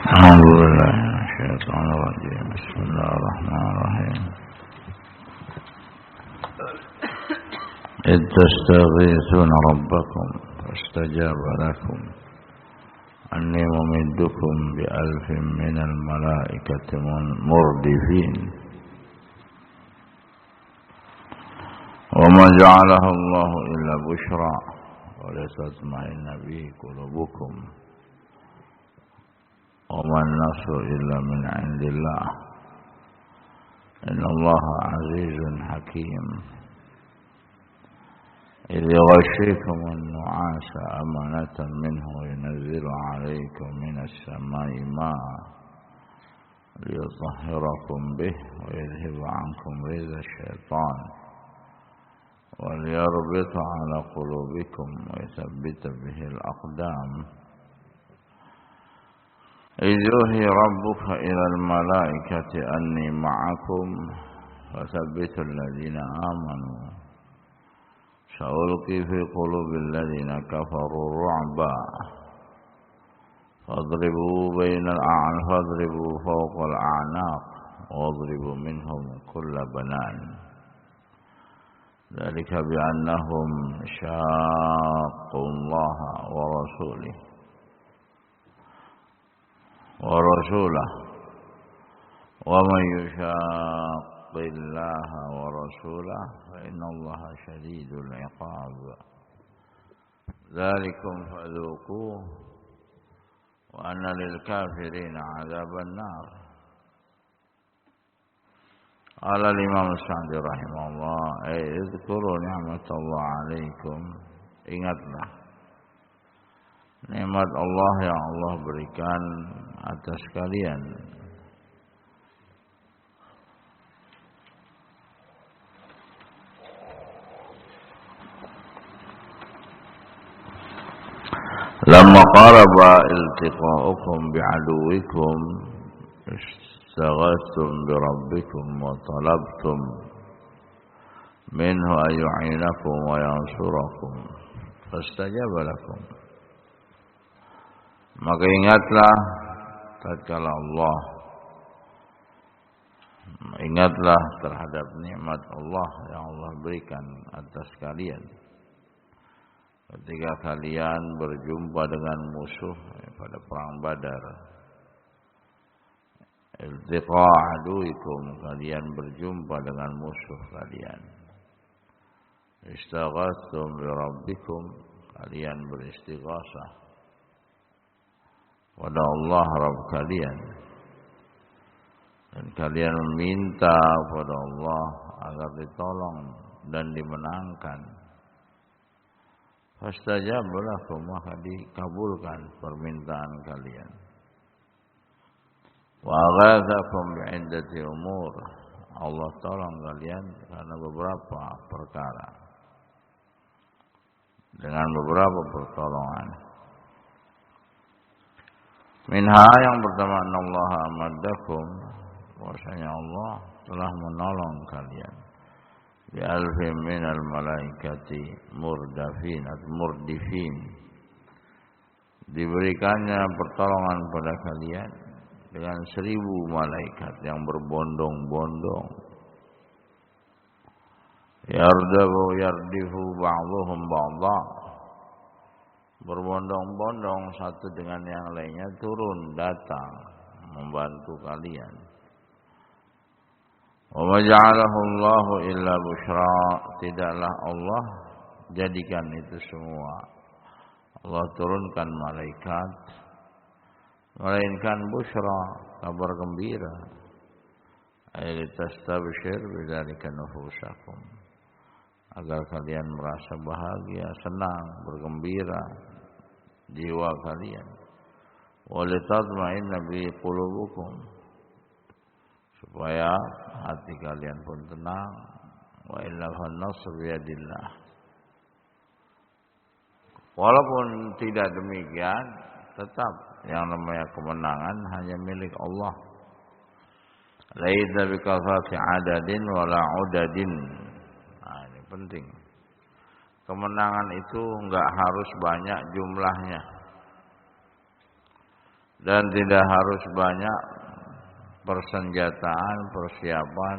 أعوذ بالله من الشيطان الرجيم بسم الله الرحمن الرحيم إذ تستغيثون ربكم فاستجاب لكم أني ممدكم ب1000 من الملائكة مردفين وما جعله الله إلا بشرى ولتطمئن به قلوبكم وما النصر إلا من عند الله إن الله عزيز حكيم إذ يغشيكم النعاس أمانة منه وينزل عليكم من السماء ماء ليطهركم به ويذهب عنكم رجز الشيطان وليربط على قلوبكم ويثبت به الأقدام إذ يوحي ربك إلى الملائكة أني معكم فثبتوا الذين آمنوا سألقي في قلوب الذين كفروا الرعب فاضربوا فوق الأعناق واضربوا منهم كل بنان ذلك بأنهم شاقوا الله ورسوله ومن يشاق الله ورسوله فإن الله شديد العقاب ذلكم فذوقوه وأن للكافرين عذاب النار. قال الإمام السعدي rahimahullah اذكروا نعمة الله عليكم, ingatlah nikmat Allah yang Allah berikan atas kalian. Lamma qaraba iltiqa'ukum bi'aduwikum istaghathtum bi rabbikum wa talabtum minhu an yu'inakum wa yansurakum fastajaba lakum. Maka ingatlah tatkala ingatlah terhadap nikmat Allah yang Allah berikan atas kalian ketika kalian berjumpa dengan musuh pada perang Badar. Iltiqa aduikum, kalian berjumpa dengan musuh kalian. Istaghathtum bi rabbikum, kalian beristighasah pada Allah Rabb kalian, dan kalian meminta pada Allah agar ditolong dan dimenangkan. Fastajaba lakum, maka dikabulkan permintaan kalian. Wa aghathakum bi'iddati umur, Allah tolong kalian karena beberapa perkara, dengan beberapa pertolongan. Minha, yang pertama, Allah amaddakum, bahwasanya Allah telah menolong kalian bi1000 minal malaikati murdifin, diberikannya pertolongan pada kalian dengan 1000 malaikat yang berbondong-bondong. Yardifu ba'dhum ba'dha, berbondong-bondong satu dengan yang lainnya turun datang membantu kalian. Wa ma ja'alahu Allahu illa busyra, tidaklah Allah jadikan itu semua, Allah turunkan malaikat, melainkan busyra, kabar gembira. Ay tastabshir bidzalika nufusakum, agar kalian merasa bahagia, senang, bergembira jiwa kalian. Walitatma'inna bi qulubukum, supaya hati kalian pun tenang. Wa illa fan-nasr biyadillah, walaupun tidak demikian, tetap yang namanya kemenangan hanya milik Allah. Laisa bikafati adadin wala udadin. Nah, ini penting. Kemenangan itu enggak harus banyak jumlahnya, dan tidak harus banyak persenjataan, persiapan.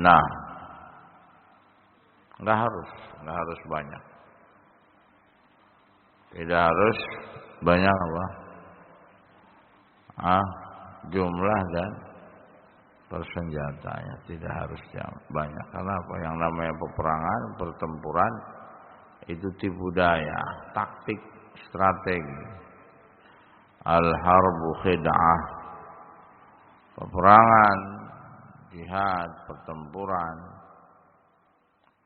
Nah, nggak harus banyak. Tidak harus banyak apa? Jumlah dan persenjataannya tidak harus banyak. Karena apa? Yang namanya peperangan, pertempuran itu tipu daya, taktik, strategi. Al-harbu khid'ah. Peperangan, jihad, pertempuran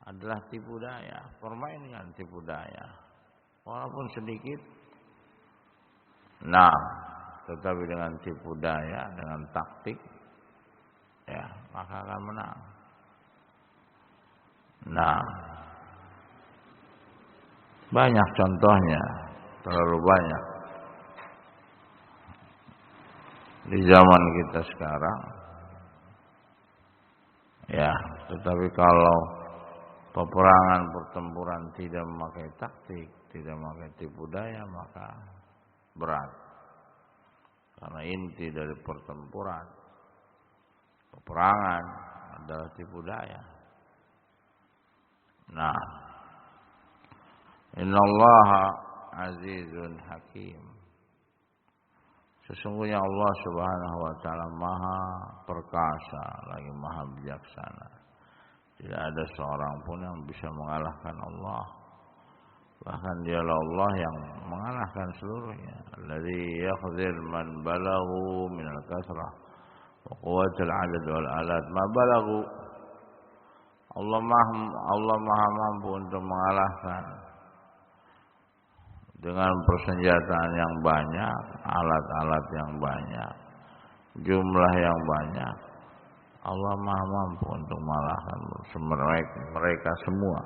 adalah tipu daya, permainan tipu daya. Walaupun sedikit, nah, tetapi dengan tipu daya, dengan taktik, ya, maka akan menang. Nah, banyak contohnya, terlalu banyak. Di zaman kita sekarang, ya, tetapi kalau peperangan, pertempuran tidak memakai taktik, tidak memakai tipu daya, maka berat. Karena inti dari pertempuran, peperangan adalah tipu daya. Nah, innallaha azizun hakim. Sesungguhnya Allah Subhanahu wa taala Maha perkasa lagi Maha bijaksana. Tidak ada seorang pun yang bisa mengalahkan Allah. Bahkan dialah Allah yang mengalahkan seluruhnya. Alladzi yakhzil man balaghu min al-kasrah wa quwwatil 'adad wal alat ma balaghu. Allah Maha mampu untuk mengalahkan dengan persenjataan yang banyak, alat-alat yang banyak, jumlah yang banyak. Allah Maha mampu untuk mengalahkan mereka semua.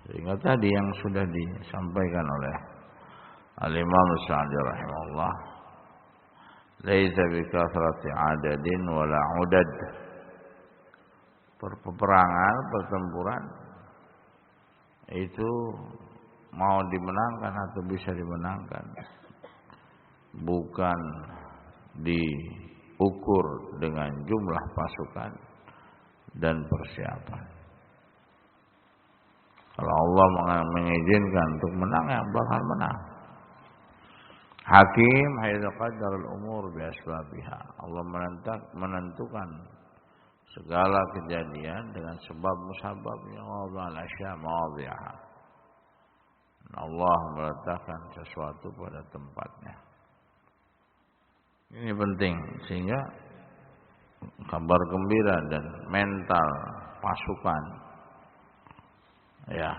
Sehingga tadi yang sudah disampaikan oleh Al-Imam Sa'di rahimahullah, laisa bi kathrati adadin wala udad. Peperangan, pertempuran itu mau dimenangkan atau bisa dimenangkan bukan diukur dengan jumlah pasukan dan persiapan. Kalau Allah mengizinkan untuk menang, yang bakal menang. Hakim haitsu qaddarul umur bi asbabiha. Allah menentukan segala kejadian dengan sebab musababnya. Wa al-asya mawadhi'aha. Allah meletakkan sesuatu pada tempatnya. Ini penting, sehingga kabar gembira dan mental pasukan, ya,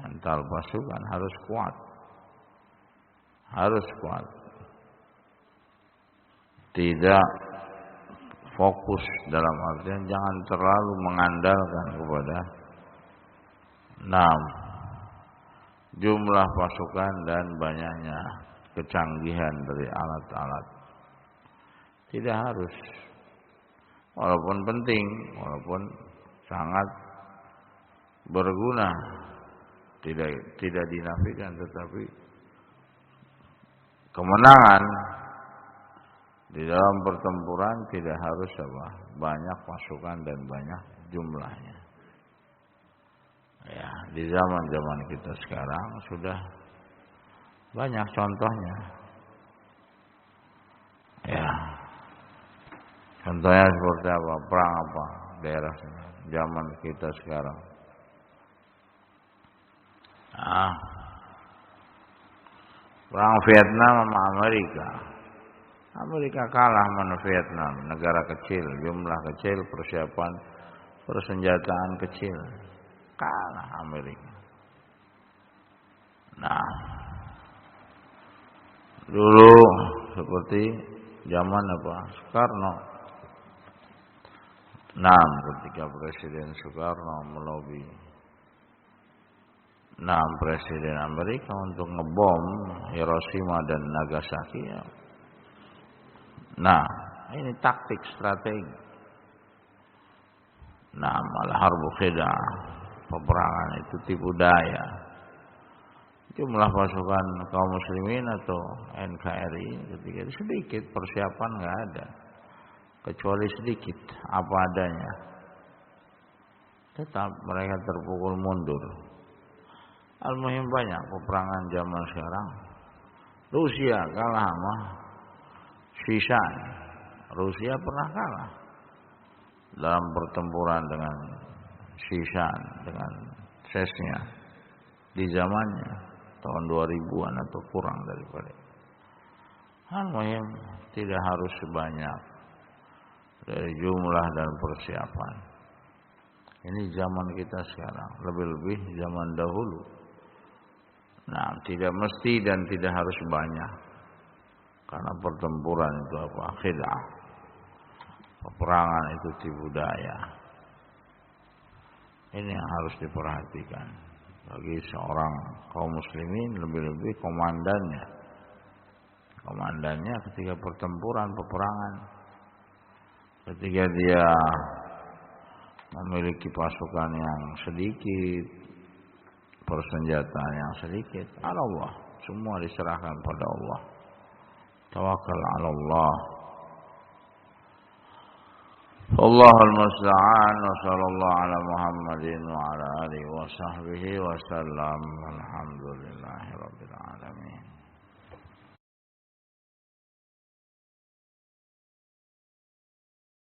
mental pasukan harus kuat. Harus kuat. Tidak fokus dalam artian jangan terlalu mengandalkan kepada jumlah pasukan dan banyaknya kecanggihan dari alat-alat. Tidak harus. Walaupun penting, walaupun sangat berguna, tidak dinafikan, tetapi kemenangan di dalam pertempuran tidak harus banyak pasukan dan banyak jumlahnya. Ya, di zaman kita sekarang sudah banyak contohnya. Ya, contohnya seperti apa? Perang apa? Daerah zaman kita sekarang. Perang Vietnam sama Amerika. Amerika kalah sama Vietnam, negara kecil, jumlah kecil, persiapan persenjataan kecil. Kalah Amerika. Nah, dulu seperti zaman Soekarno. Ketika Presiden Soekarno melobi Presiden Amerika untuk ngebom Hiroshima dan Nagasaki. Ini taktik, strategi. Al-harbu khid'ah. Peperangan itu tipu daya. Jumlah pasukan kaum muslimin atau NKRI ketika itu sedikit, persiapan nggak ada, kecuali sedikit apa adanya. Tetap mereka terpukul mundur. Al-muhim banyak peperangan zaman sekarang. Rusia kalah sama Shishan. Rusia pernah kalah dalam pertempuran dengan Shishan, dengan Chechnya di zamannya tahun 2000-an atau kurang daripada. Al-muhim tidak harus sebanyak dari jumlah dan persiapan. Ini zaman kita sekarang, lebih-lebih zaman dahulu. Nah, tidak mesti dan tidak harus banyak. Karena pertempuran itu apa? Khid'ah. Peperangan itu tipu daya. Ini yang harus diperhatikan bagi seorang kaum muslimin, lebih-lebih komandannya. Komandannya ketika pertempuran, peperangan, ketika dia memiliki pasukan yang sedikit, persenjataan yang sedikit, Allah, semua diserahkan pada Allah. Tawakkal 'ala Allah. Allahul musta'an, wa sallallahu ala Muhammadin wa ala alihi wa sahbihi wa sallam. Alhamdulillahirabbil alamin.